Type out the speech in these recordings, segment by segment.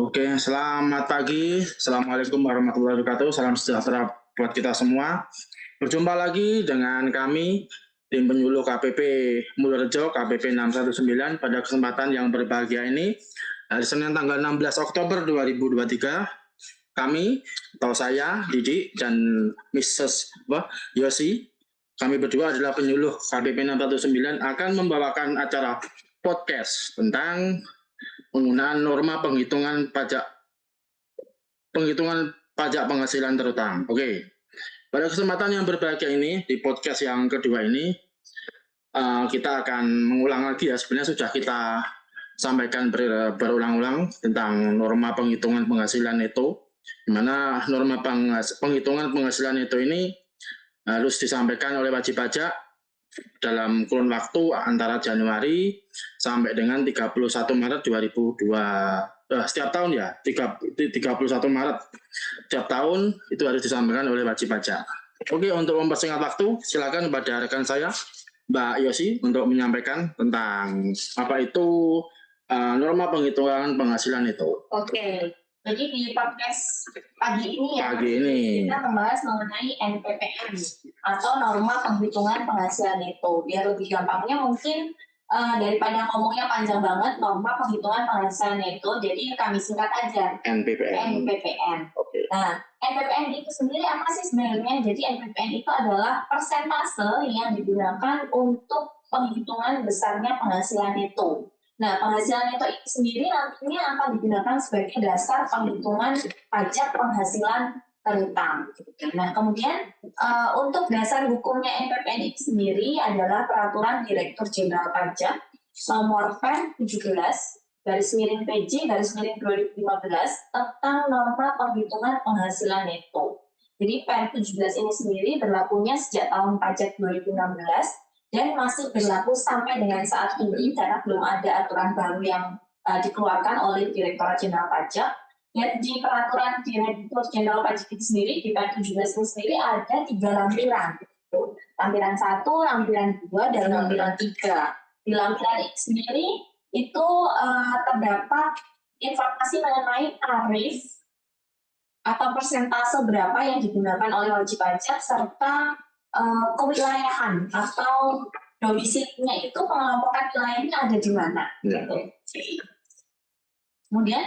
Oke, selamat pagi. Assalamualaikum warahmatullahi wabarakatuh. Salam sejahtera buat kita semua. Berjumpa lagi dengan kami, tim penyuluh KPP Mulyorejo, KPP 619 pada kesempatan yang berbahagia ini. Hari Senin tanggal 16 Oktober 2023, kami, atau saya, Didi, dan Mrs. Yosi, kami berdua adalah penyuluh KPP 619 akan membawakan acara podcast tentang penggunaan norma penghitungan pajak penghasilan terutang. Oke. Pada kesempatan yang berbahagia ini, di podcast yang kedua ini, kita akan mengulang lagi ya, sebenarnya sudah kita sampaikan berulang-ulang tentang norma penghitungan penghasilan itu, di mana norma penghitungan penghasilan itu ini harus disampaikan oleh wajib pajak dalam kurun waktu antara Januari sampai dengan 31 Maret 2002. Setiap tahun ya, 31 Maret setiap tahun itu harus disampaikan oleh wajib pajak. Oke, untuk mempersingkat waktu, silakan kepada rekan saya, Mbak Yosi, untuk menyampaikan tentang apa itu norma penghitungan penghasilan itu. Oke, jadi di podcast pagi ini kita membahas mengenai NPPN atau norma penghitungan penghasilan itu. Biar lebih gampangnya mungkin daripada ngomongnya panjang banget norma penghitungan penghasilan itu, jadi kami singkat aja NPPN. Okay. Nah, NPPN itu sendiri apa sih sebenarnya? Jadi NPPN itu adalah persentase yang digunakan untuk penghitungan besarnya penghasilan itu. Nah, penghasilan itu sendiri nantinya akan digunakan sebagai dasar penghitungan pajak penghasilan terutang. Nah, kemudian untuk dasar hukumnya NPPN itu sendiri adalah Peraturan Direktur Jenderal Pajak Nomor Per 17 /PJ 2015 tentang norma penghitungan penghasilan neto. Jadi Per 17 ini sendiri berlakunya sejak tahun pajak 2016 dan masih berlaku sampai dengan saat ini karena belum ada aturan baru yang dikeluarkan oleh Direktorat Jenderal Pajak. Dan di Peraturan Direktur Jenderal Pajak itu sendiri, di Per 17 itu sendiri ada 3 lampiran. Lampiran 1, lampiran 2, dan lampiran 3. Di lampiran itu sendiri itu terdapat informasi mengenai tarif atau persentase berapa yang digunakan oleh wajib pajak serta kewilayahan atau domisilinya itu pengelompokan wilayahnya ada di mana. Kemudian,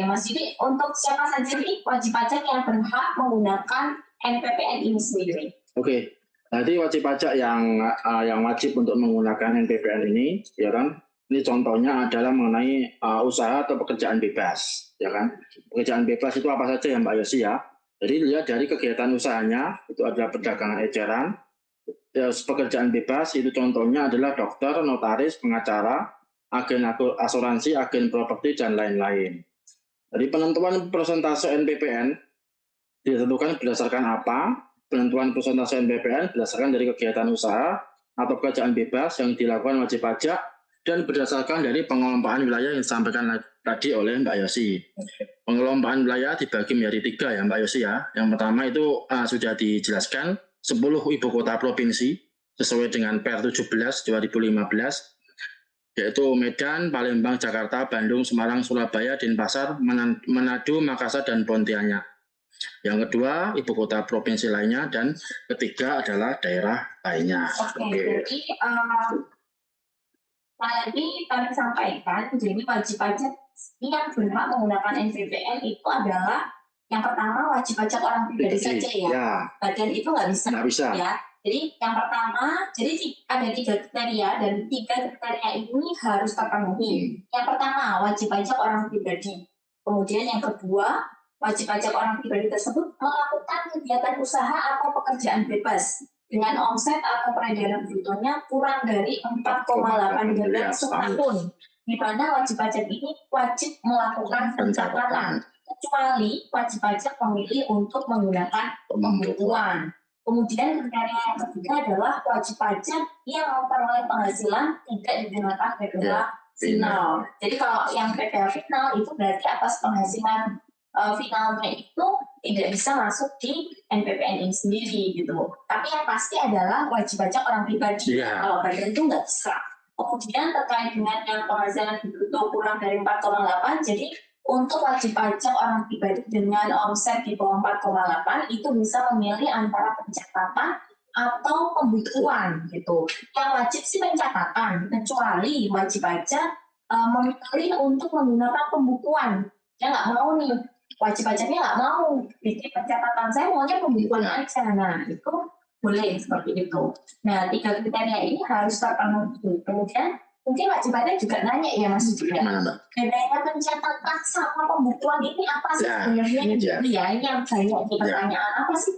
Mas Didi, untuk siapa saja nih wajib pajak yang berhak menggunakan NPPN ini sendiri? Oke, nanti wajib pajak yang wajib untuk menggunakan NPPN ini, ya kan? Ini contohnya adalah mengenai usaha atau pekerjaan bebas, ya kan? Pekerjaan bebas itu apa saja ya Mbak Yosi ya? Jadi lihat dari kegiatan usahanya, itu adalah perdagangan eceran. Pekerjaan bebas itu contohnya adalah dokter, notaris, pengacara, agen asuransi, agen properti, dan lain-lain. Jadi penentuan persentase NPPN ditentukan berdasarkan apa? Penentuan persentase NPPN berdasarkan dari kegiatan usaha atau pekerjaan bebas yang dilakukan wajib pajak dan berdasarkan dari pengelompokan wilayah yang disampaikan tadi oleh Mbak Yosi. Pengelompokan wilayah dibagi menjadi 3 ya Mbak Yosi ya. Yang pertama itu sudah dijelaskan 10 ibu kota provinsi sesuai dengan Per 17 2015, yaitu Medan, Palembang, Jakarta, Bandung, Semarang, Surabaya, Denpasar, Manado, Makassar, dan Pontianak. Yang kedua, ibu kota provinsi lainnya, dan ketiga adalah daerah lainnya. Jadi tadi kami sampaikan, jadi wajib pajak yang berhak menggunakan NPPN itu adalah yang pertama wajib pajak orang pribadi saja ya. Badan itu nggak bisa. Ya. Jadi yang pertama, jadi ada 3 kriteria dan 3 kriteria ini harus terpenuhi. Yang pertama wajib pajak orang pribadi. Kemudian yang kedua, wajib pajak orang pribadi tersebut melakukan kegiatan usaha atau pekerjaan bebas dengan omset atau peredaran brutonya kurang dari 4,8 miliar setahun, di mana wajib pajak ini wajib melakukan pencatatan, kecuali wajib pajak memilih untuk menggunakan pembukuan. Kemudian kriteria yang ketiga adalah wajib pajak yang memperoleh penghasilan tidak digunakan PPh final. Jadi kalau yang PPh final itu berarti atas penghasilan finalnya itu tidak bisa masuk di NPPN ini sendiri gitu. Tapi yang pasti adalah wajib pajak orang pribadi. Kalau badan itu nggak bisa. Kemudian terkait dengan yang penghasilan bruto kurang dari 4,8, jadi untuk wajib pajak orang pribadi dengan omset di bawah 4,8 itu bisa memilih antara pencatatan atau pembukuan gitu. Yang wajib sih pencatatan, kecuali wajib pajak memilih untuk menggunakan pembukuan. Dia nggak mau nih, wajib pajaknya nggak mau bikin pencatatan, saya maunya pembukuan aja. Nah, itu boleh seperti itu. Nah, 3 kriteria ini harus terpenuhi. Kemudian mungkin wajib pajak juga nanya ya Mas Yudi. Bedanya pencatatan sama pembukuan ini apa sih sebenarnya? Ini yang banyak pertanyaan. Apa sih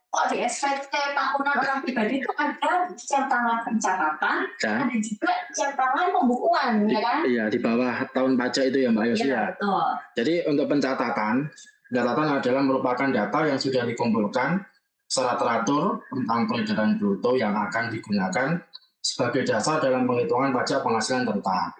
kok di SPT tahunan orang pribadi itu ada centangan pencatatan, ada juga centangan pembukuan, ya kan? Iya, di bawah tahun pajak itu ya Mbak Yosi ya. Betul. Jadi untuk pencatatan adalah merupakan data yang sudah dikumpulkan secara teratur tentang peredaran bruto yang akan digunakan sebagai dasar dalam penghitungan pajak penghasilan tetap.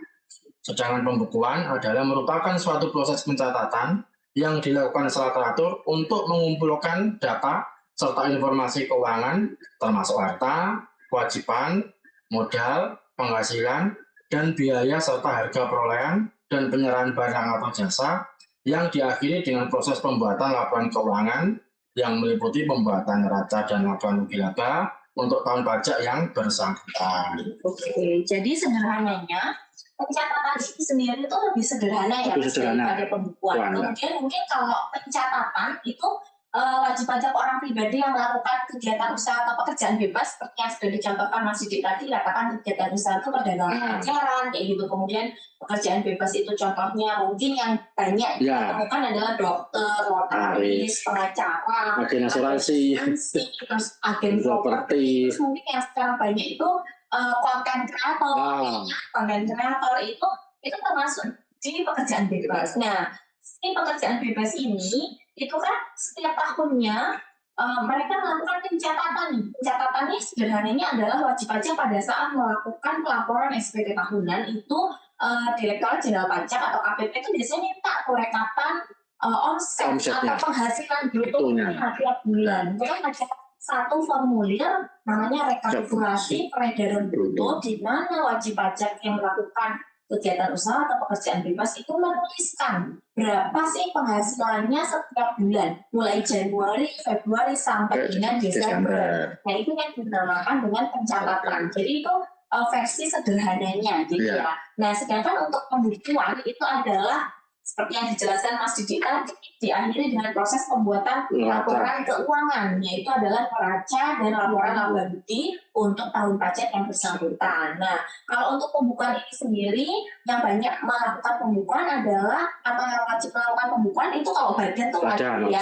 Sedangkan pembukuan adalah merupakan suatu proses pencatatan yang dilakukan secara teratur untuk mengumpulkan data serta informasi keuangan termasuk harta, kewajiban, modal, penghasilan, dan biaya serta harga perolehan dan penyerahan barang atau jasa yang diakhiri dengan proses pembuatan laporan keuangan yang meliputi pembuatan neraca dan laporan rugi laba untuk tahun pajak yang bersangkutan. Oke, jadi sederhananya pencatatan ini sendiri itu lebih sederhana ya daripada pembukuan. Kemudian mungkin kalau pencatatan itu wajib pajak orang pribadi yang melakukan kegiatan usaha atau pekerjaan bebas seperti yang sudah dicontohkan Mas Yudi tadi, katakan kegiatan usaha itu perdagangan ajaran kayak gitu. Kemudian pekerjaan bebas itu contohnya mungkin yang banyak ditemukan adalah dokter, notaris, pengacara, agen asuransi, terus agen properti. Mungkin yang sekarang banyak itu konten kreator. Konten kreator itu termasuk di pekerjaan bebas. Nah, si pekerjaan bebas ini itu kan setiap tahunnya mereka melakukan pencatatan. Pencatatannya sederhananya adalah wajib pajak pada saat melakukan pelaporan SPT tahunan itu Direktorat Jenderal Pajak atau KPP itu biasanya minta rekapan omset atau penghasilan brutonya tiap bulan. Itu kan ada satu formulir namanya rekapitulasi peredaran bruto di mana wajib pajak yang melakukan kegiatan usaha atau pekerjaan bebas itu menuliskan berapa sih penghasilannya setiap bulan mulai Januari, Februari sampai dengan Desember. Nah itu yang dinamakan dengan pencatatan. Jadi itu versi sederhananya gitu ya. Nah sedangkan untuk pembukuan itu adalah seperti yang dijelaskan Mas Didi tadi, diakhiri dengan proses pembuatan laporan keuangan, yaitu adalah neraca dan laporan laba budi untuk tahun pajak yang bersangkutan. Nah, kalau untuk pembukuan ini sendiri, yang banyak melakukan pembukuan adalah atau yang wajib melakukan pembukuan itu kalau bagian itu wajib ya.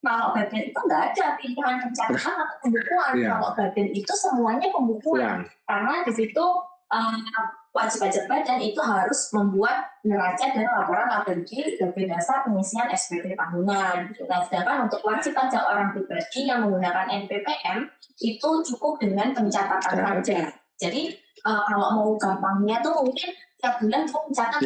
Kalau bagian itu nggak ada pilihan pencatatan atau pembukuan. Kalau bagian itu semuanya pembukuan, karena di situ wajib pajak badan itu harus membuat neraca dan laporan laba budi sebagai dasar pengisian SPT tahunan. Nah, sedangkan untuk wajib pajak orang pribadi yang menggunakan NPPM itu cukup dengan pencatatan saja. Jadi kalau mau gampangnya tuh mungkin tiap bulan tuh mencatat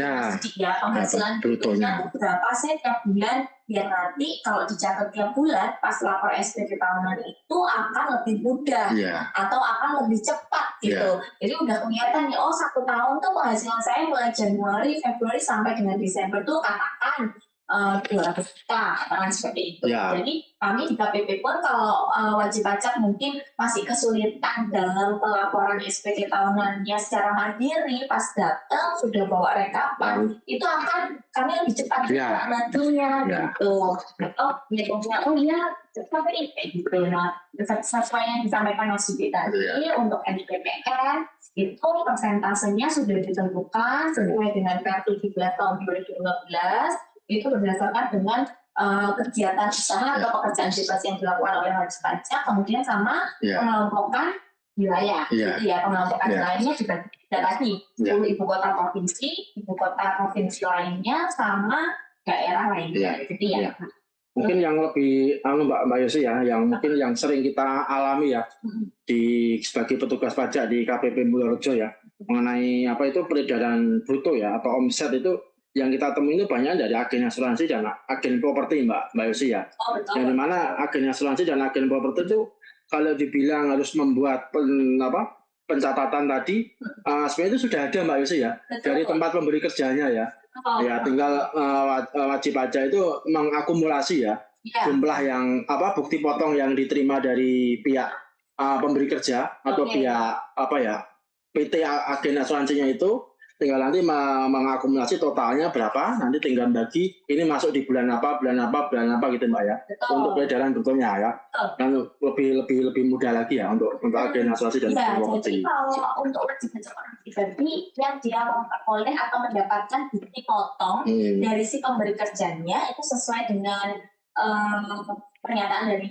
penghasilan brutonya berapa sih tiap bulan, biar nanti kalau dicatat tiap bulan pas lapor SPT tahunan itu akan lebih mudah atau akan lebih cepat gitu. Jadi udah kelihatan nih, oh 1 tahun tuh penghasilan saya mulai Januari, Februari sampai dengan Desember tuh katakan 200 juta, katakan seperti itu. Jadi kami di KPP pun kalau wajib pajak mungkin masih kesulitan dalam pelaporan SPT tahunannya secara mandiri, pas datang sudah bawa rekapan, itu akan kami lebih cepat nantinya gitu. Atau ngitungnya, oh iya cepat ini kayak gitu. Nah, sesuai yang disampaikan Mas Yudi tadi, untuk NPPN itu persentasenya sudah ditentukan sesuai dengan Pertu 17 tahun 2015. Itu berdasarkan dengan kegiatan usaha atau pekerjaan bebas yang dilakukan oleh wajib pajak, kemudian sama pengelompokan wilayah. Gitu ya, pengelompokan wilayahnya juga tadi 10 ibu kota provinsi, ibu kota provinsi lainnya, sama daerah lainnya. Jadi ya. Mungkin yang lebih Mbak Yosi ya, yang mungkin yang sering kita alami ya sebagai petugas pajak di KPP Mulyorejo ya, mengenai apa itu peredaran bruto ya atau omset itu yang kita temui itu banyak dari agen asuransi dan agen properti Mbak Yosi ya. Yang dimana agen asuransi dan agen properti itu kalau dibilang harus membuat pencatatan tadi, sebenarnya itu sudah ada Mbak Yosi ya, dari tempat pemberi kerjanya ya. Oh, Ya, tinggal wajib pajak itu mengakumulasi ya iya. jumlah yang bukti potong yang diterima dari pihak pemberi kerja atau Oke. pihak PT agen asuransinya itu, tinggal nanti mengakumulasi totalnya berapa, nanti tinggal bagi ini masuk di bulan apa gitu Mbak ya. Betul. Untuk peredaran berikutnya ya. Betul. Dan lebih mudah lagi ya untuk agen asuransi dan Iya, properti. jadi kalau untuk wajib pajak orang pribadi yang dia memperoleh atau mendapatkan bukti potong dari si pemberi kerjanya itu sesuai dengan pernyataan dari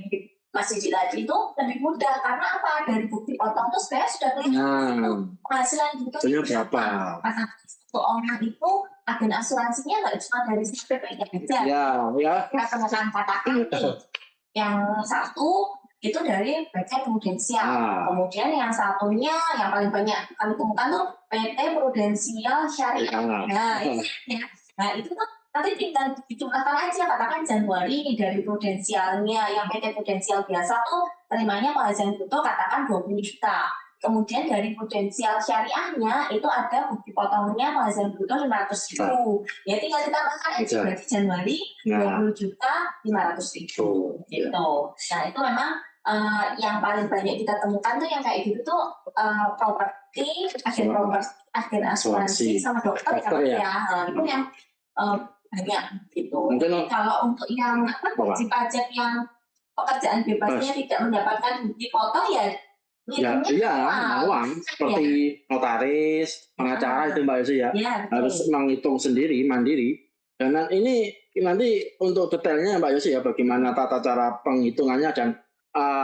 Mas Didi tadi itu lebih mudah karena apa? Dari bukti potong itu sebenarnya sudah kelihatan penghasilan gitu. Berapa? Karena satu orang itu agen asuransinya nggak cuma dari PPN aja. Ya. Kita temukan katakan yang satu itu dari PT Prudensial. Kemudian yang satunya yang paling banyak kami temukan tuh PT Prudensial Syariah. Nah itu tuh nanti tinggal dijumlahkan aja, katakan Januari dari Prudensialnya, yang PT Prudensial biasa tuh terimanya penghasilan bruto katakan 20 juta. Kemudian dari Prudensial Syariahnya itu ada bukti potongnya penghasilan bruto 500.000. Ya tinggal ditambahkan aja berarti Januari 20 juta 500.000 gitu. Nah itu memang yang paling banyak kita temukan tuh yang kayak gitu tuh properti, agen asuransi sama dokter ya. Itu yang banyak gitu. Mungkin kalau untuk yang wajib pajak yang pekerjaan bebasnya tidak mendapatkan bukti potong ya uang seperti notaris, pengacara itu Mbak Yosi ya, harus menghitung sendiri mandiri. Dan ini nanti untuk detailnya Mbak Yosi ya, bagaimana tata cara penghitungannya dan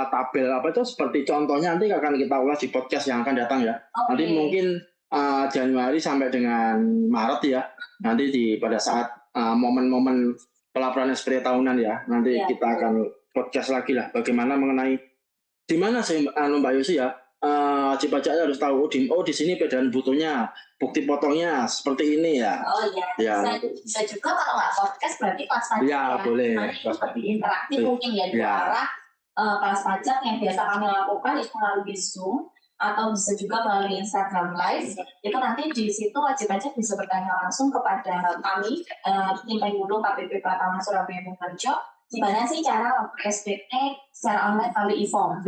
tabel seperti contohnya nanti akan kita ulas di podcast yang akan datang ya. Nanti mungkin Januari sampai dengan Maret ya, nanti pada saat momen-momen pelaporan SPT tahunan ya, nanti kita akan podcast lagi lah bagaimana mengenai di mana sih Mbak Yosi ya, wajib pajaknya harus tahu di sini perbedaan butuhnya, bukti potongnya seperti ini ya. Oh iya, bisa juga kalau nggak podcast berarti kelas pajak ya. Boleh. Lebih interaktif mungkin ya di arah kelas pajak yang biasa kami lakukan itu melalui Zoom atau bisa juga melalui Instagram Live. Itu nanti di situ wajib pajak bisa bertanya langsung kepada kami tim penyuluh KPP Pratama Surabaya Purworejo. Gimana sih cara lapor SPT secara online melalui e-form?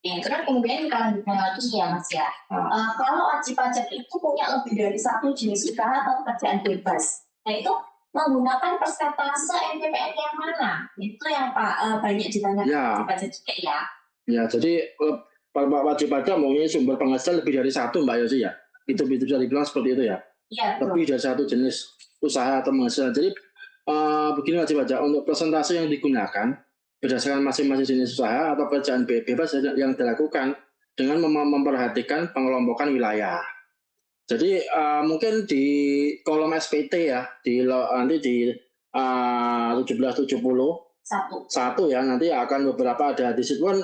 Terus kemudian kita lanjutkan lagi ya Mas ya. Kalau wajib pajak itu punya lebih dari satu jenis usaha atau pekerjaan bebas, nah itu menggunakan persentase NPWP yang mana? Itu yang banyak ditanyakan wajib pajak juga ya. Ya, jadi wajib pajak maunya sumber penghasilan lebih dari satu Mbak Yosi ya. Itu bisa dibilang seperti itu ya. Iya. Lebih dari satu jenis usaha atau penghasilan. Jadi begini wajib pajak untuk persentase yang digunakan berdasarkan masing-masing jenis usaha atau pekerjaan bebas yang dilakukan dengan memperhatikan pengelompokan wilayah. Jadi mungkin di kolom SPT ya, nanti di 1770 satu ya, nanti akan beberapa ada di situ kan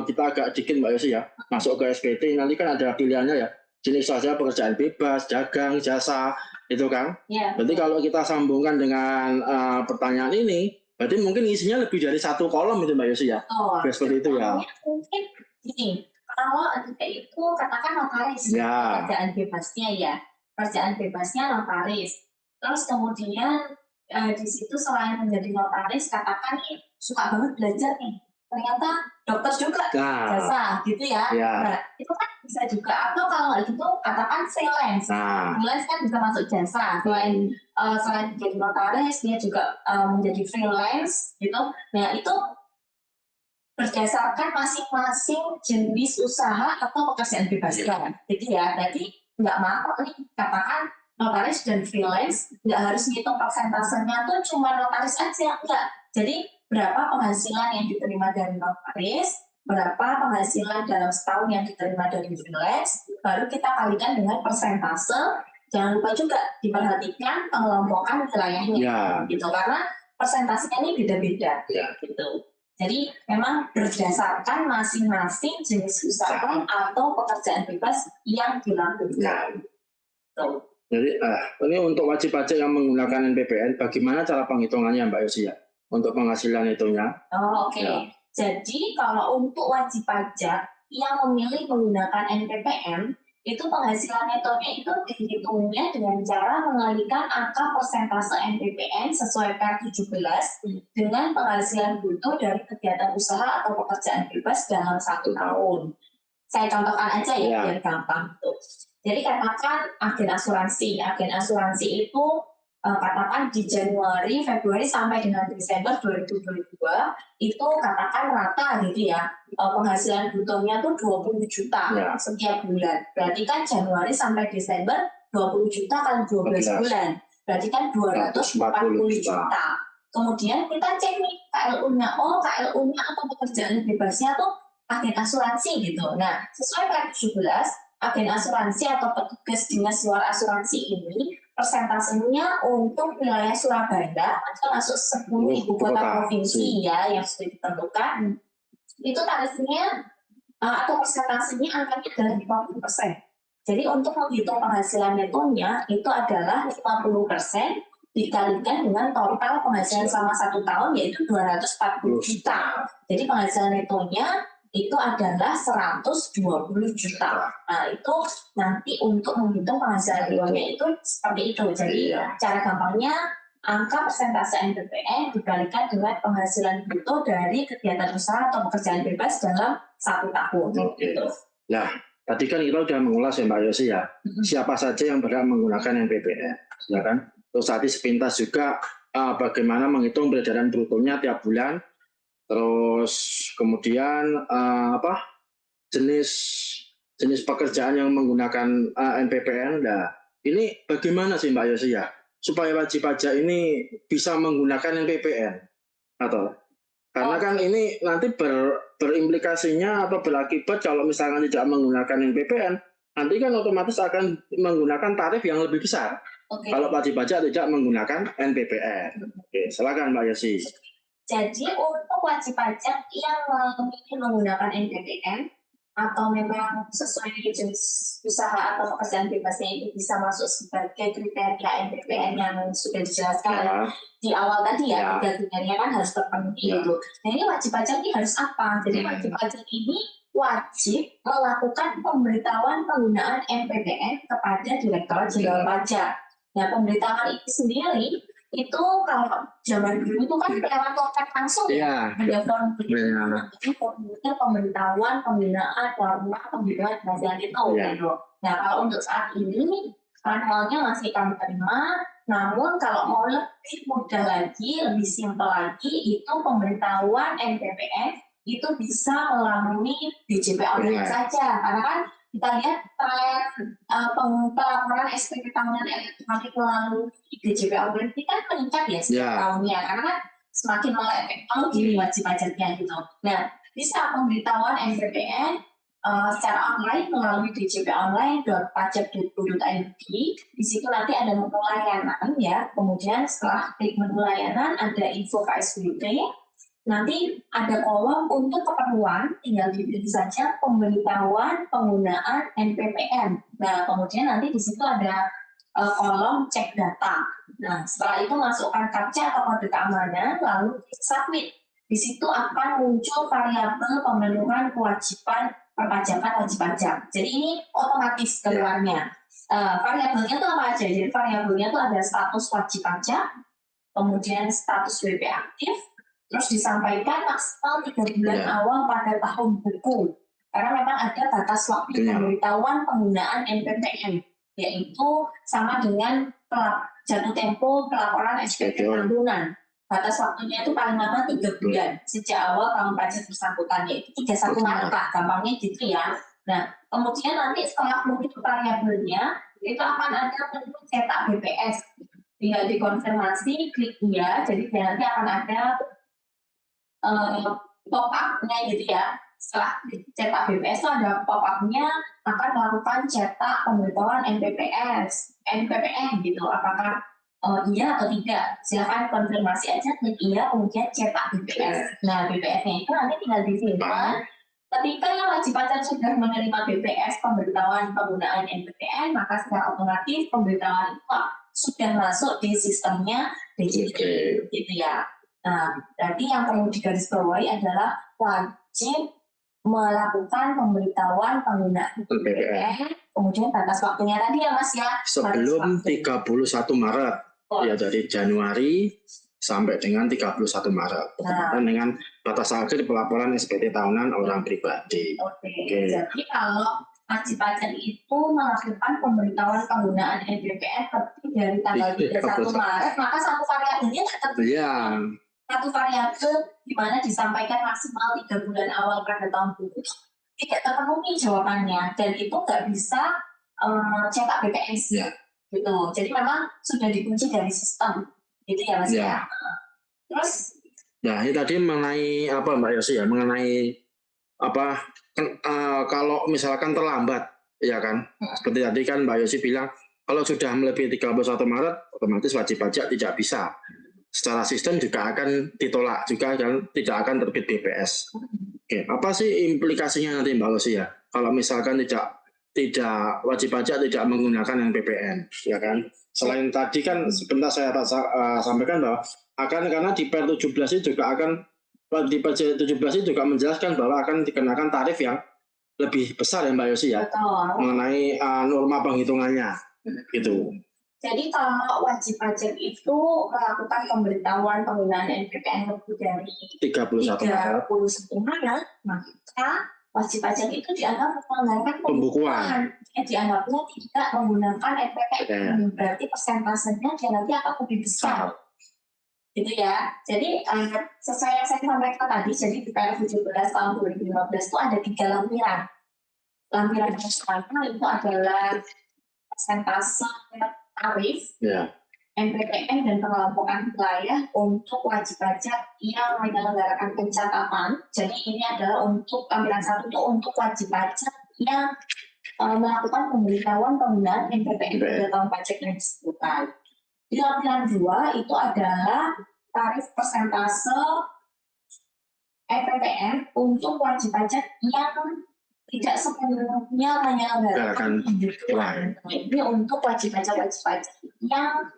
kita agak dikit Mbak Yosi ya, masuk ke SPT nanti kan ada pilihannya ya, jenis usaha pekerjaan bebas, dagang, jasa, itu kan. Berarti kalau kita sambungkan dengan pertanyaan ini, berarti mungkin isinya lebih dari satu kolom itu Mbak Yosi ya. Seperti itu ya. Mungkin gini, kalau kayak itu katakan notaris, pekerjaan bebasnya ya, pekerjaan bebasnya notaris. Terus kemudian di situ selain menjadi notaris, katakan nih suka banget belajar nih, ternyata dokter juga jasa gitu ya. Nah itu kan bisa juga, atau kalau nggak gitu katakan freelance. Freelance kan bisa masuk jasa. Selain jadi notaris dia juga menjadi freelance gitu. Nah itu berdasarkan masing-masing jenis usaha atau pekerjaan bebasnya. Jadi ya, jadi nggak matok nih katakan notaris dan freelance nggak harus ngitung persentasenya tuh cuma notaris aja, enggak. Jadi berapa penghasilan yang diterima dari notaris, berapa penghasilan dalam setahun yang diterima dari freelance, baru kita kalikan dengan persentase. Jangan lupa juga diperhatikan pengelompokan wilayahnya, gitu, karena persentasenya ini beda-beda, gitu. Jadi memang berdasarkan masing-masing jenis usaha atau pekerjaan bebas yang dilakukan. Jadi ini untuk wajib pajak yang menggunakan NPWP, bagaimana cara penghitungannya Mbak Yosi ya? Untuk penghasilan itunya. Oke. Jadi kalau untuk wajib pajak yang memilih menggunakan NPWP, itu penghasilan netonya itu dihitungnya dengan cara mengalihkan angka persentase NPPN sesuai Per 17 dengan penghasilan bruto dari kegiatan usaha atau pekerjaan bebas dalam 1 tahun. Saya contohkan aja ya, biar gampang. Jadi katakan agen asuransi itu katakan di Januari, Februari sampai dengan Desember 2022 itu katakan rata gitu ya, penghasilan brutonya tuh 20 juta setiap bulan. Berarti kan Januari sampai Desember 20 juta kali 12 bulan. Berarti kan 240 juta. Kemudian kita cek nih KLU-nya, KLU-nya atau pekerjaan bebasnya tuh agen asuransi gitu. Nah, sesuai Per 17, agen asuransi atau petugas dinas luar asuransi ini persentasenya untuk wilayah Surabaya atau masuk 10 ibu kota provinsi ya yang sudah ditentukan, itu tarifnya atau persentasenya angkanya adalah 50%. Jadi untuk menghitung penghasilan netonya itu adalah 50% dikalikan dengan total penghasilan selama 1 tahun yaitu 240 juta. Jadi penghasilan netonya itu adalah 120 juta. Nah, itu nanti untuk menghitung penghasilan netonya itu seperti itu. Jadi cara gampangnya angka persentase NPPN dikalikan dengan penghasilan bruto dari kegiatan usaha atau pekerjaan bebas dalam 1 tahun. Gitu. Nah, tadi kan kita sudah mengulas ya Mbak Yosi ya, siapa saja yang berhak menggunakan NPPN, ya kan? Terus tadi sepintas juga bagaimana menghitung peredaran brutonya tiap bulan. Terus kemudian jenis pekerjaan yang menggunakan NPPN. Nah, ini bagaimana sih Mbak Yosi ya supaya wajib pajak ini bisa menggunakan NPPN atau karena kan ini nanti berimplikasinya atau berakibat kalau misalnya tidak menggunakan NPPN nanti kan otomatis akan menggunakan tarif yang lebih besar. Kalau wajib pajak tidak menggunakan NPPN. Oke, silakan Mbak Yosi. Jadi untuk wajib pajak yang memilih menggunakan NPPN atau memang sesuai jenis usaha atau pekerjaan bebasnya itu bisa masuk sebagai kriteria NPPN yang sudah dijelaskan di awal tadi ya, kriteria kan harus terpenuhi gitu. Nah ini wajib pajak ini harus apa? Jadi wajib pajak ini wajib melakukan pemberitahuan penggunaan NPPN kepada Direktorat Jenderal Pajak. Nah pemberitahuan itu sendiri itu kalau zaman dulu itu kan lewat loket langsung ya, ada formulir pemberitahuan pembinaan formulir pembinaan penghasilan itu gitu. Nah kalau untuk saat ini manualnya masih kami terima, namun kalau mau lebih mudah lagi, lebih simpel lagi itu pemberitahuan NPPN itu bisa melalui DJP online saja, karena kan kita lihat pelaporan SPT tahunan elektronik melalui DJP online ini kan meningkat ya setiap tahunnya, karena kan semakin melek teknologi wajib pajaknya gitu. Nah, bisa pemberitahuan NPPN secara online melalui djponline.pajak.go.id. Di situ nanti ada menu layanan ya. Kemudian setelah klik menu layanan ada info KSBP. Nanti ada kolom untuk keperluan, tinggal dipilih saja pemberitahuan penggunaan NPPN. Nah, kemudian nanti di situ ada kolom cek data. Nah, setelah itu masukkan captcha atau kode keamanan, lalu submit. Di situ akan muncul variabel pemenuhan kewajiban perpajakan wajib pajak. Jadi ini otomatis keluarnya. Variabelnya itu apa aja? Jadi variabelnya itu ada status wajib pajak, kemudian status WP aktif, terus disampaikan maksimal 3 bulan awal pada tahun buku. Karena memang ada batas waktu pemberitahuan penggunaan NPPN, yaitu sama dengan jatuh tempo pelaporan SPT tahunan. Batas waktunya itu paling lama 3 bulan sejak awal tahun pajak bersangkutan, yaitu 31 Maret lah, gampangnya gitu ya. Nah, kemudian nanti setelah muncul variabelnya, itu akan ada menu cetak BPS. Tinggal dikonfirmasi, klik iya, jadi nanti akan ada pop-up-nya gitu ya. Setelah cetak BPS itu ada pop-up-nya akan melakukan cetak pemberitahuan NPPN gitu. Apakah iya atau tidak? Silakan konfirmasi aja, klik iya, kemudian cetak BPS. Nah, BPS-nya itu nanti tinggal disimpan. Ketika wajib pajak sudah menerima BPS pemberitahuan penggunaan NPPN, maka secara otomatis pemberitahuan itu sudah masuk di sistemnya DJP, gitu ya. Nah, jadi yang perlu digarisbawahi adalah wajib melakukan pemberitahuan penggunaan NPPN Kemudian batas waktunya tadi ya Mas ya. Sebelum 31 Maret. Oh. Ya dari Januari sampai dengan 31 Maret. Bertepatan dengan batas akhir pelaporan SPT tahunan orang pribadi. Oke. Jadi kalau wajib pajak itu melakukan pemberitahuan penggunaan NPWP lebih dari tanggal 31 Maret, maka satu variabelnya tidak terpenuhi. Iya. Satu variabel di mana disampaikan maksimal 3 bulan awal pada tahun itu tidak terpenuhi jawabannya, dan itu nggak bisa cetak BPS. Ya. Gitu. Jadi memang sudah dikunci dari sistem. Gitu ya Mas ya. Terus nah, ini tadi mengenai apa Mbak Yosi ya, mengenai apa kalau misalkan terlambat ya kan, seperti tadi kan Mbak Yosi bilang kalau sudah melebihi 31 Maret otomatis wajib pajak tidak bisa, secara sistem juga akan ditolak juga dan tidak akan terbit BPS. Oke, apa sih implikasinya nanti Mbak Yosi ya kalau misalkan tidak wajib pajak tidak menggunakan NPWP ya kan? Selain tadi kan sebentar saya sampaikan bahwa akan karena di Per 17 itu juga akan di Per 17 itu juga menjelaskan bahwa akan dikenakan tarif yang lebih besar ya Mbak Yosi ya. Betul. Mengenai norma penghitungannya gitu. Jadi kalau wajib pajak itu melakukan pemberitahuan penggunaan NPWP lebih dari 31 Maret, maka wajib pajak itu dianggap melanggar pembukuan. Dianggapnya tidak menggunakan NPWP, berarti persentasenya dia nanti akan lebih besar. Gitu ya. Jadi sesuai yang saya sampaikan tadi, jadi di PR 17 tahun 2015 itu ada 3 lampiran. Lampiran yang pertama itu adalah persentase tarif, NPWP dan pengelompokan wilayah untuk wajib pajak yang menyelenggarakan pencatatan. Jadi ini adalah untuk lampiran 1 itu untuk wajib pajak yang melakukan pemberitahuan penggunaan NPWP pada tahun pajak yang disebutkan. Di lampiran 2 itu adalah tarif persentase NPWP untuk wajib pajak yang tidak sepenuhnya menyelenggarakan pembukuan. Ini untuk wajib pajak yang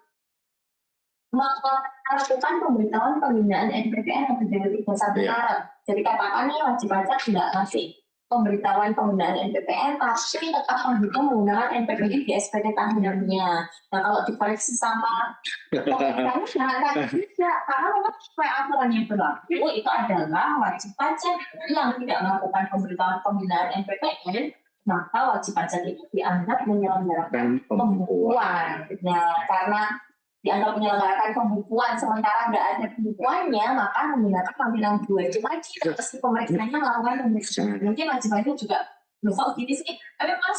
melakukan pemberitahuan penggunaan NPWP lebih dari 31 Maret. Jadi katakan nih wajib pajak tidak ngasih pemberitahuan penggunaan NPWP, tapi tetap menggunakan NPWP di SPT tahunannya. Nah kalau dikoreksi sama pemerintahnya jangan juga, karena memang sesuai aturan yang berlaku itu adalah wajib pajak yang tidak melakukan pemberitahuan penggunaan NPWP, maka wajib pajak itu dianggap menyelenggarakan pembukuan. Nah karena dianggap menyelenggarakan pembukuan sementara nggak ada pembukuannya, maka menggunakan lampiran 2 itu wajib meski pemerintahnya melakukan pemeriksaan. Mungkin wajib pajak juga kok gini sih, tapi memang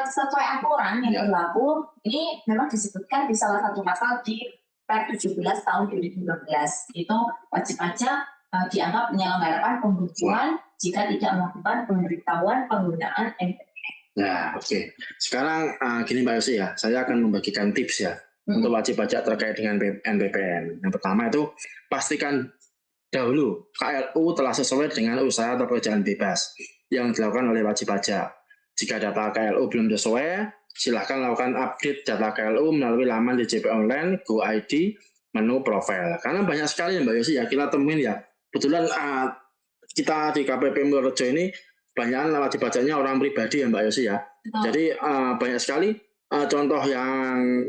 sesuai aturan yang berlaku. Ini memang disebutkan di salah satu pasal di Per 17 tahun 2015 itu wajib pajak dianggap menyelenggarakan pembukuan jika tidak melakukan pemberitahuan penggunaan NPWP. Nah, oke. Sekarang gini Mbak Yosi ya, saya akan membagikan tips ya untuk wajib pajak terkait dengan NPWP. Yang pertama itu pastikan dahulu KLU telah sesuai dengan usaha atau pekerjaan bebas yang dilakukan oleh wajib pajak. Jika data KLU belum sesuai, silakan lakukan update data KLU melalui laman DJP Online, GoID, menu profile. Karena banyak sekali Mbak Yosi ya kita temuin ya. Kebetulan kita di KPP Mulyorejo ini banyak wajib pajaknya orang pribadi ya Mbak Yosi ya. Jadi banyak sekali contoh yang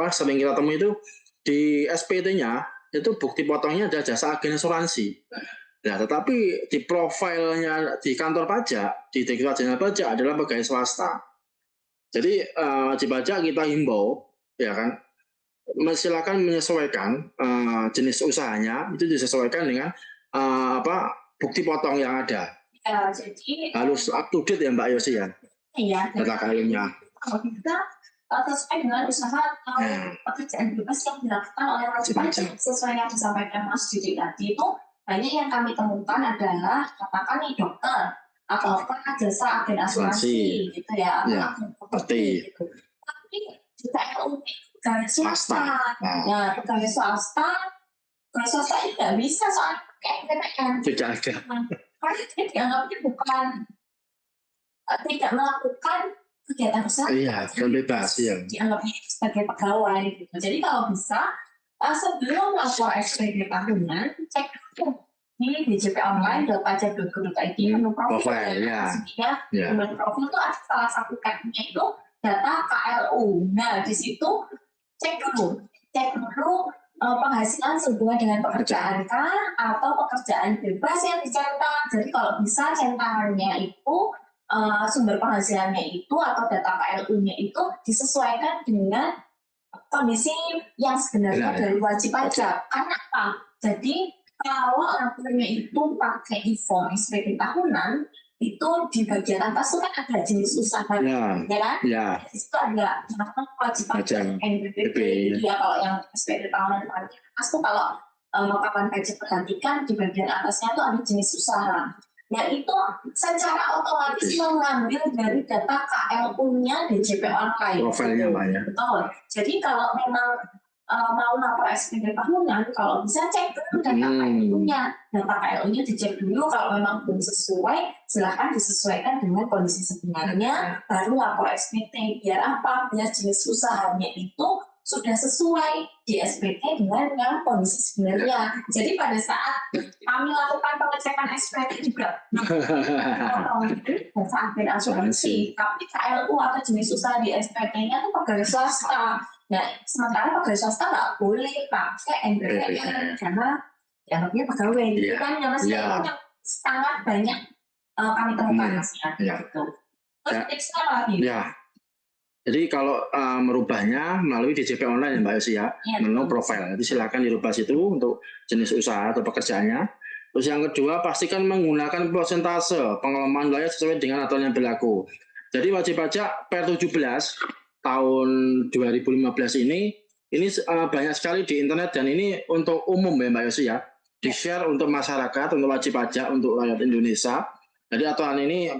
sering kita temui itu di SPT-nya itu bukti potongnya ada jasa agen asuransi. Nah, tetapi di profilnya di kantor pajak, di Direktorat Jenderal Pajak adalah pegawai swasta. Jadi wajib pajak kita himbau, ya kan, silakan menyesuaikan jenis usahanya itu disesuaikan dengan bukti potong yang ada. Ya, jadi harus up to date ya Mbak Yosi ya. Iya. Data KLU-nya. Kalau kita sesuai dengan usaha atau pekerjaan bebas yang dilakukan oleh wajib pajak sesuai yang disampaikan Mas Didi tadi itu banyak yang kami temukan adalah katakan nih dokter atau jasa agen asuransi gitu ya, seperti gitu. Tapi juga LUP pegawai swasta. Nah, pegawai swasta itu nggak bisa soalnya kayak PPN. Tidak ada. Karena dia dianggapnya bukan tidak melakukan kegiatan usaha. Iya, kan bebas ya. Dianggapnya sebagai pegawai gitu. Jadi kalau bisa sebelum lapor SPT tahunan cek di DJP online pajak.go.id menu profil ya. Menu profil itu ada salah satu tabnya itu data KLU. Nah di situ cek dulu penghasilan sehubungan dengan pekerjaan kah atau pekerjaan bebas yang dicentang. Jadi kalau bisa centangannya itu sumber penghasilannya itu atau data KLU-nya itu disesuaikan dengan kondisi yang sebenarnya dari wajib pajak. Karena apa? Jadi kalau laporannya itu pakai e-form SPT tahunan, itu di bagian atas itu kan ada jenis usaha, ya kan? Ya. Di situ ada wajib pajak NBPP. Ya kalau yang SPT tahunan paling atas tuh kalau kapan pajak perhatikan di bagian atasnya tuh ada jenis usaha. Nah itu secara otomatis mengambil dari data KLU-nya DJP online. Profilnya Pak ya. Betul. Jadi kalau memang mau lapor SPT tahunan, kalau bisa cek dulu data KLU-nya. Data KLU-nya dicek dulu, kalau memang belum sesuai, silahkan disesuaikan dengan kondisi sebenarnya, baru lapor SPT. Biar apa? Biar jenis usahanya itu sudah sesuai di SPT dengan yang kondisi sebenarnya. Jadi pada saat kami lakukan pengecekan SPT juga data agen asuransi, tapi KLU atau jenis usaha di SPT-nya itu pegawai swasta. Nah, sementara pegawai swasta nggak boleh pakai NBPP karena dianggapnya pegawai. Itu kan yang sangat banyak kami temukan hasilnya. Terus tipsnya apa lagi? Jadi kalau merubahnya melalui DJP online ya Mbak Yosi ya, menu profil. Jadi silakan dirubah situ untuk jenis usaha atau pekerjaannya. Terus yang kedua, pastikan menggunakan persentase pengelolaan wilayah sesuai dengan aturan yang berlaku. Jadi wajib pajak Per 17 tahun 2015 ini banyak sekali di internet dan ini untuk umum ya Mbak Yosi ya. Di-share untuk masyarakat, untuk wajib pajak, untuk rakyat Indonesia. Jadi aturan ini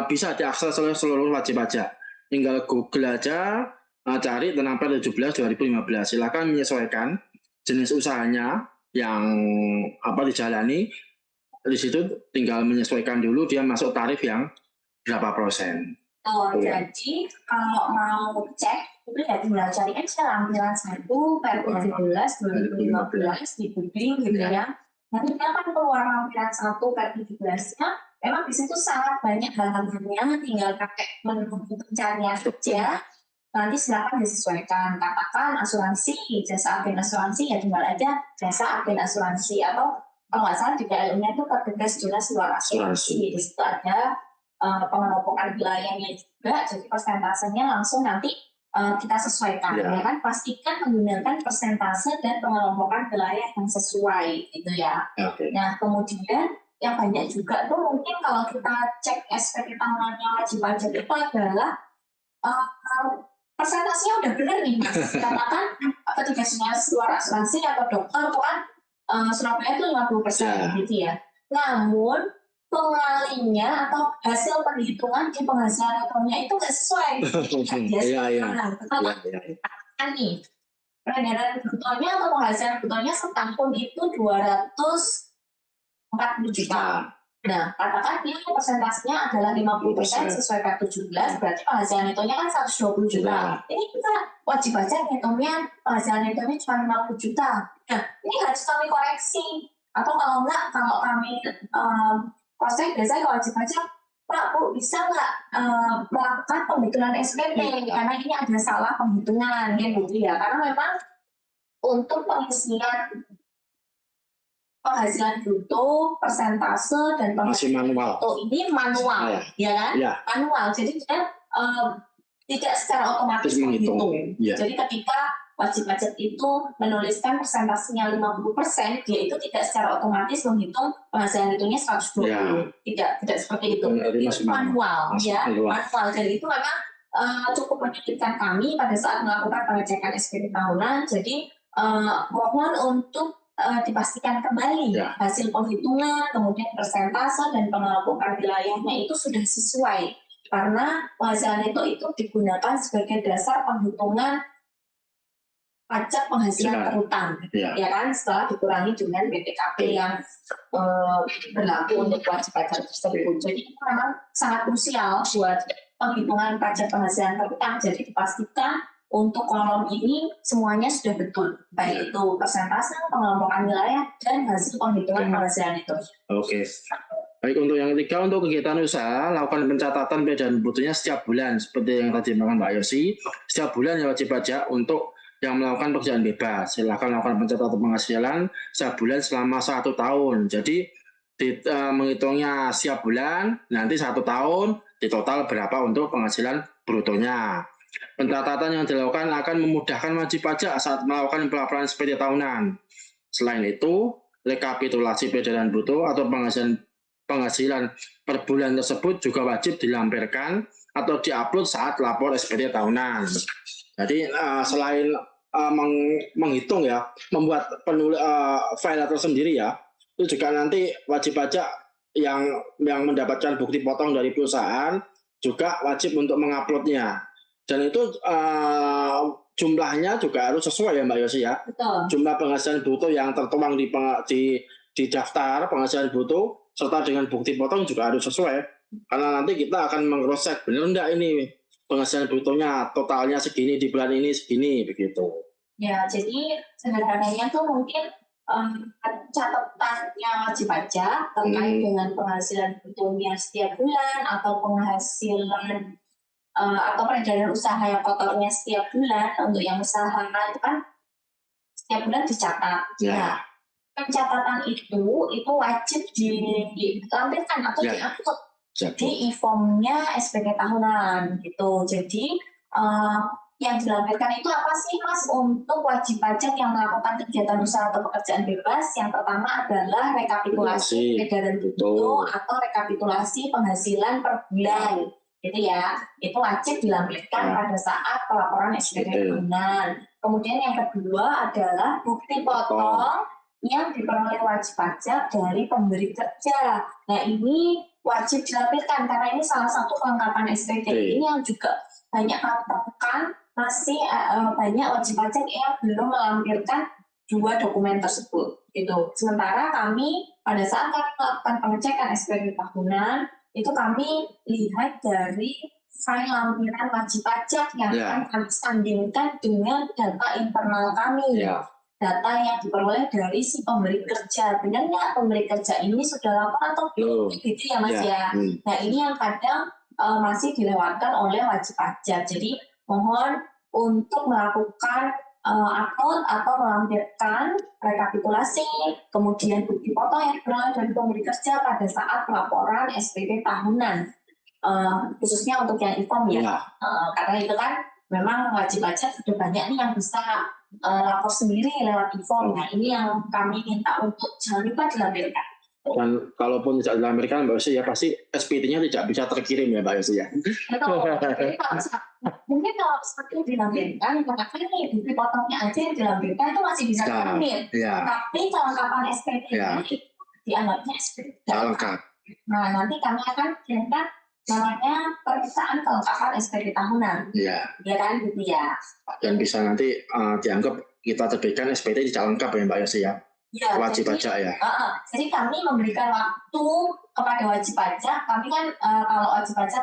bisa diakses oleh seluruh wajib pajak. Tinggal Google aja, cari tentang Per 17 2015. Silakan menyesuaikan jenis usahanya yang dijalani. Di situ tinggal menyesuaikan dulu dia masuk tarif yang berapa persen. Jadi kalau mau cek itu ya tinggal cari aja lampiran 1 Per 17 2015 di Googling gitu ya. Nanti dia akan keluar lampiran 1 Per 17-nya. Memang di situ sangat banyak hal-halnya, tinggal pakai menu pencarian saja. Nanti silakan disesuaikan. Katakan asuransi, jasa agen asuransi ya tinggal aja jasa agen asuransi, atau kalau nggak salah di KLU-nya itu Petugas Jelas Luar Asuransi. Di situ ada pengelompokan wilayahnya juga, jadi persentasenya langsung nanti kita sesuaikan. Ya kan, pastikan menggunakan persentase dan pengelompokan wilayah yang sesuai gitu ya. Nah kemudian yang banyak juga tuh mungkin kalau kita cek SPT tahunannya wajib pajak itu adalah persentasenya udah benar nih Mas. Katakan Petugas Luar Asuransi atau dokter itu kan Surabaya itu 50% gitu ya. Namun pengalinya atau hasil perhitungan di penghasilan netonya itu nggak sesuai. Kan nih peredaran brutonya atau penghasilan brutonya setahun itu 240 juta. Nah, katakan dia persentasenya adalah 50% sesuai Per 17, berarti penghasilan netonya kan 120 juta. Ini kita wajib pajak netonya, penghasilan netonya cuma 50 juta. Nah, ini harus kami koreksi. Atau kalau enggak, kalau kami proses biasanya kalau wajib pajak, Pak, Bu, bisa nggak melakukan penghitungan SPT? Karena ini ada salah penghitungan, gitu ya. Karena memang untuk pengisian penghasilan bruto, persentase, dan penghasilan bruto ini manual, ya kan? Manual. Jadi dia tidak secara otomatis menghitung. Jadi ketika wajib pajak itu menuliskan persentasenya 50%, dia itu tidak secara otomatis menghitung penghasilan itunya 120. Tidak seperti itu. Itu manual, ya. Manual. Jadi itu memang cukup menyulitkan kami pada saat melakukan pengecekan SPT tahunan. Jadi mohon untuk dipastikan kembali hasil penghitungan, kemudian persentase dan pengelompokan wilayahnya itu sudah sesuai, karena penghasilan itu digunakan sebagai dasar penghitungan pajak penghasilan terutang, ya kan, setelah dikurangi dengan BPKB yang berlaku untuk wajib pajak tersebut. Jadi itu memang sangat krusial buat penghitungan pajak penghasilan terutang. Jadi dipastikan untuk kolom ini semuanya sudah betul, baik itu persentase, pengelompokan wilayah, dan hasil penghitungan penghasilan itu. Oke. Baik, untuk yang ketiga, untuk kegiatan usaha, lakukan pencatatan peredaran brutonya setiap bulan. Seperti yang tadi dimakan Mbak Yosi, setiap bulan ya wajib pajak untuk yang melakukan pekerjaan bebas. Silakan lakukan pencatatan penghasilan setiap bulan selama 1 tahun. Jadi menghitungnya setiap bulan, nanti 1 tahun, di total berapa untuk penghasilan brutonya. Pencatatan yang dilakukan akan memudahkan wajib pajak saat melakukan pelaporan SPT tahunan. Selain itu, rekapitulasi peredaran bruto atau penghasilan per bulan tersebut juga wajib dilampirkan atau diupload saat lapor SPT tahunan. Jadi selain menghitung ya, membuat file tersendiri ya, itu juga nanti wajib pajak yang mendapatkan bukti potong dari perusahaan juga wajib untuk menguploadnya. Dan itu jumlahnya juga harus sesuai ya Mbak Yosi ya. Betul. Jumlah penghasilan bruto yang tertuang di daftar penghasilan bruto serta dengan bukti potong juga harus sesuai. Karena nanti kita akan meng-cross-check benar enggak ini penghasilan brutonya totalnya segini di bulan ini segini begitu. Ya, jadi sederhananya tuh mungkin catatannya wajib pajak terkait dengan penghasilan brutonya setiap bulan atau penghasilan atau peredaran usaha yang kotornya setiap bulan. Untuk yang usaha itu kan setiap bulan dicatat. Nah, pencatatan itu wajib dilampirkan atau diupload di e-formnya SPT tahunan gitu. Jadi yang dilampirkan itu apa sih Mas untuk wajib pajak yang melakukan kegiatan usaha atau pekerjaan bebas? Yang pertama adalah rekapitulasi peredaran bruto atau rekapitulasi penghasilan per bulan, gitu ya. Itu wajib dilampirkan pada saat pelaporan SPT tahunan. Kemudian yang kedua adalah bukti potong yang diperoleh wajib pajak dari pemberi kerja. Nah, ini wajib dilampirkan karena ini salah satu kelengkapan SPT. Ini yang juga banyak kami temukan, masih banyak wajib pajak yang belum melampirkan 2 dokumen tersebut. Gitu. Sementara kami pada saat kami melakukan pengecekan SPT tahunan, itu kami lihat dari file lampiran wajib pajak yang akan kami sandingkan dengan data internal kami. Data yang diperoleh dari si pemberi kerja. Benar nggak pemberi kerja ini sudah lapor atau belum? Gitu ya Mas ya. Nah, ini yang kadang masih dilewatkan oleh wajib pajak. Jadi mohon untuk melakukan upload atau melampirkan rekapitulasi, kemudian bukti potong yang diperoleh dari pemberi kerja pada saat pelaporan SPT tahunan. Khususnya untuk yang e-form ya. Karena itu kan memang wajib pajak sudah banyak nih yang bisa lapor sendiri lewat e-form. Nah, ini yang kami minta untuk jangan lupa dilampirkan. Dan kalaupun tidak dilampirkan Mbak Yosi ya pasti SPT-nya tidak bisa terkirim ya Mbak Yosi ya. Mungkin kalau seperti dilampirkan, maka nih bukti potongnya aja yang dilampirkan itu masih bisa terkirim. Tapi kelengkapan SPT-nya dianggapnya SPT lengkap. Nah, nanti kami akan kirimkan namanya pemeriksaan kelengkapan SPT tahunan. Ya kan gitu ya. Dan bisa nanti dianggap kita terbitkan SPT tidak lengkap ya Mbak Yosi ya. Wajib pajak ya. Jadi kami memberikan waktu kepada wajib pajak. Kami kan kalau wajib pajak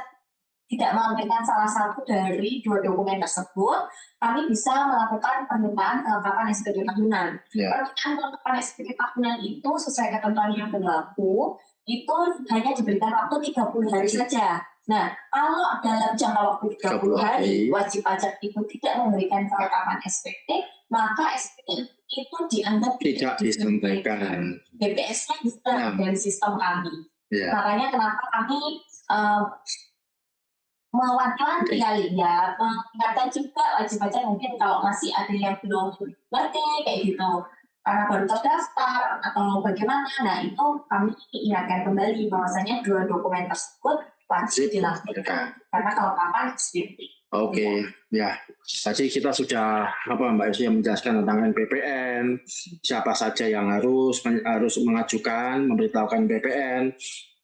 tidak melampirkan salah satu dari 2 dokumen tersebut, kami bisa melakukan permintaan kelengkapan SPT tahunan. Permintaan kelengkapan SPT tahunan itu sesuai ketentuan yang berlaku itu hanya diberikan waktu 30 hari saja. Nah, kalau dalam jangka waktu 30 hari wajib pajak itu tidak memberikan kelengkapan SPT, maka SPT itu dianggap tidak disampaikan. BPS-nya hilang dari sistem kami. Makanya kenapa kami mewanti-wanti kali ya, mengingatkan juga wajib pajak mungkin kalau masih ada yang belum ngerti kayak gitu, karena baru terdaftar atau bagaimana. Nah, itu kami ingatkan kembali bahwasanya 2 dokumen tersebut wajib dilampirkan karena kelengkapan SPT. Oke, ya. Tadi kita sudah Mbak Yosi yang menjelaskan tentang NPPN, siapa saja yang harus mengajukan, memberitahukan PPN,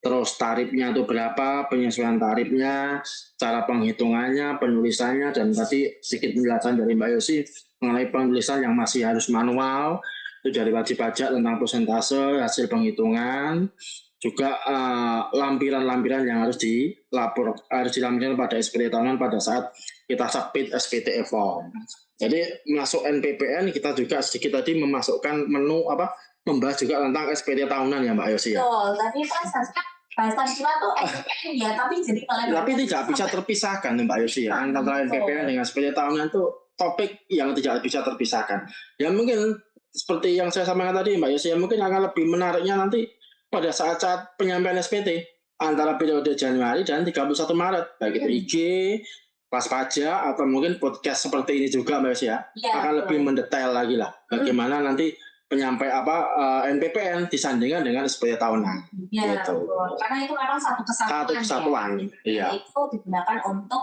terus tarifnya itu berapa, penyesuaian tarifnya, cara penghitungannya, penulisannya, dan tadi sedikit penjelasan dari Mbak Yosi mengenai penulisan yang masih harus manual, itu dari wajib pajak tentang persentase, hasil penghitungan, juga lampiran-lampiran yang harus dilampirkan pada SPT tahunan pada saat kita submit SPT form. Jadi masuk NPPN kita juga sedikit tadi memasukkan menu membahas juga tentang SPT tahunan ya Mbak Yosi ya. Betul, tapi kan bahasan kita tuh NPPN ya, tapi jadi tapi tidak bisa terpisahkan Mbak Yosi ya. Antara NPPN dengan SPT tahunan itu topik yang tidak bisa terpisahkan. Ya mungkin seperti yang saya sampaikan tadi Mbak Yosi, ya mungkin akan lebih menariknya nanti pada saat penyampaian SPT antara periode Januari dan 31 Maret, baik itu IG, kelas pajak, atau mungkin podcast seperti ini juga Mbak Yosi ya, akan lebih mendetail lagi lah bagaimana nanti penyampaian NPPN disandingkan dengan SPT tahunan. Ya, gitu. Karena itu memang satu kesatuan. Iya. Itu digunakan untuk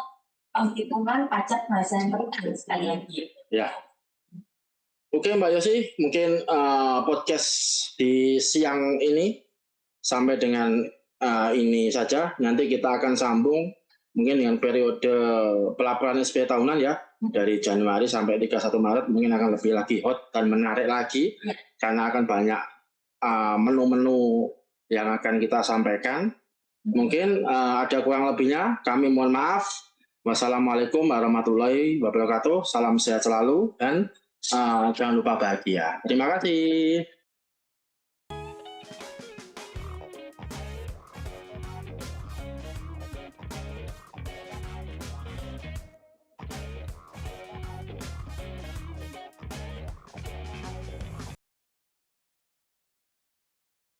penghitungan pajak penghasilan berkurang sekali lagi. Ya. Oke Mbak Yosi, mungkin podcast di siang ini sampai dengan ini saja. Nanti kita akan sambung mungkin dengan periode pelaporan SPT tahunan ya, dari Januari sampai 31 Maret mungkin akan lebih lagi hot dan menarik lagi karena akan banyak menu-menu yang akan kita sampaikan. Mungkin ada kurang lebihnya, kami mohon maaf. Wassalamualaikum warahmatullahi wabarakatuh. Salam sehat selalu dan jangan lupa bahagia. Terima kasih.